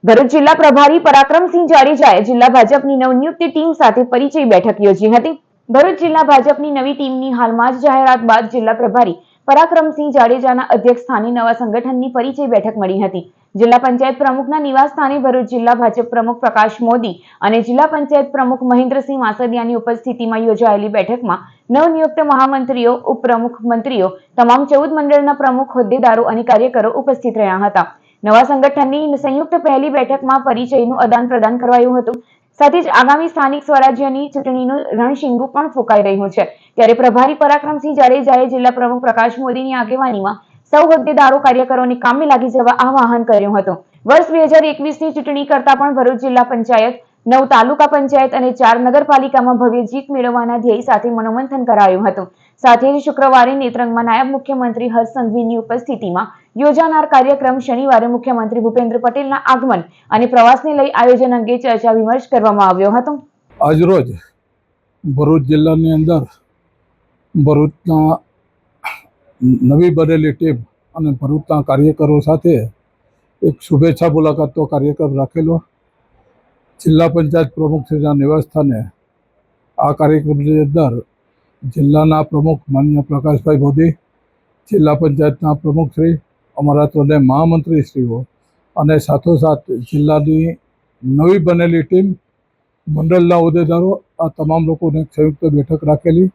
ભરૂચ જિલ્લા પ્રભારી પરાક્રમસિંહ જાડેજાએ જિલ્લા ભાજપની નવનિયુક્ત ટીમ સાથે પરિચય બેઠક યોજી હતી। ભરૂચ જિલ્લા ભાજપની નવી ટીમની હાલમાં જ જાહેરાત બાદ જિલ્લા પ્રભારી પરાક્રમસિંહ જાડેજાના અધ્યક્ષસ્થાને નવા સંગઠનની પરિચય બેઠક મળી હતી। જિલ્લા પંચાયત પ્રમુખના નિવાસસ્થાને ભરૂચ જિલ્લા ભાજપ પ્રમુખ પ્રકાશ મોદી અને જિલ્લા પંચાયત પ્રમુખ મહેન્દ્રસિંહ માસદિયાની ઉપસ્થિતિમાં યોજાયેલી બેઠકમાં નવનિયુક્ત મહામંત્રીઓ, ઉપપ્રમુખ મંત્રીઓ, તમામ 14 મંડળના પ્રમુખ હોદ્દેદારો અને કાર્યકરો ઉપસ્થિત રહ્યા હતા। નવા સંગઠનની સંયુક્ત પહેલી બેઠકમાં પરિચયનું આદાન પ્રદાન કરાયું હતું। સાથે જ આગામી સ્થાનિક સ્વરાજ્યની ચૂંટણીનું રણશીંગું પણ ફૂંકાઈ રહ્યું છે। ત્યારે પ્રભારી પરાક્રમસિંહ જાડેજાએ જિલ્લા પ્રમુખ પ્રકાશ મોદીની આગેવાનીમાં સૌ હોદ્દેદારો, કાર્યકરોને કામે લાગી જવા આહ્વાન કર્યું હતું। વર્ષ 2021ની ચૂંટણી કરતા પણ ભરૂચ જિલ્લા પંચાયત, 9 તાલુકા પંચાયત અને 4 નગરપાલિકામાં ભવ્ય જીત મેળવવાના ધ્યેય સાથે મનોમંથન કરાયું હતું। સાથે જ શુક્રવારે નેત્રંગમાં નાયબ મુખ્યમંત્રી હર્ષ સંઘવીની ઉપસ્થિતિમાં યોજાનાર કાર્યક્રમ શનિવારે મુખ્યમંત્રી ભૂપેન્દ્ર પટેલના આગમન અને પ્રવાસને લઈ આયોજન અંગે ચર્ચા વિમર્શ કરવામાં આવ્યો હતો। આજરોજ ભરૂચ જિલ્લાની અંદર ભરૂચના નવી બનેલી ટીમ અને ભરૂચના કાર્યકરો સાથે એક શુભેચ્છા મુલાકાતનો કાર્યક્રમ રાખેલો। જિલ્લા પંચાયત પ્રમુખશ્રીના નિવાસસ્થાને આ કાર્યક્રમની અંદર જિલ્લાના પ્રમુખ માનનીય પ્રકાશભાઈ મોદી, જિલ્લા પંચાયતના પ્રમુખશ્રી, અમારા ત્રણેય મહામંત્રીશ્રીઓ અને સાથોસાથ જિલ્લાની નવી બનેલી ટીમ, મંડળના હોદ્દેદારો, આ તમામ લોકોને સંયુક્ત બેઠક રાખેલી।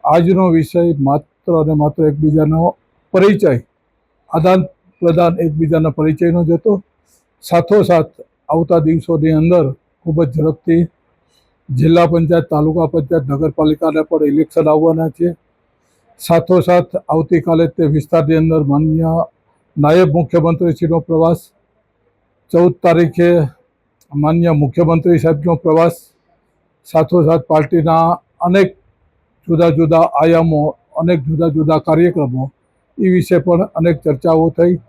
આજનો વિષય માત્ર અને માત્ર એકબીજાનો પરિચય, આદાન પ્રદાન એકબીજાના પરિચયનો જ હતો। સાથોસાથ આવતા દિવસોની અંદર ખૂબ જ ઝડપથી જિલ્લા પંચાયત, તાલુકા પંચાયત, નગરપાલિકાને પણ ઇલેક્શન આવવાના છે। સાથોસાથ આવતીકાલે તે વિસ્તારની અંદર માનનીય નાયબ મુખ્યમંત્રીશ્રીનો પ્રવાસ, 14 તારીખે માનનીય મુખ્યમંત્રી સાહેબનો પ્રવાસ, સાથોસાથ પાર્ટીના અનેક જુદા જુદા આયામો, અનેક જુદા જુદા કાર્યક્રમો, એ વિશે પણ અનેક ચર્ચાઓ થઈ।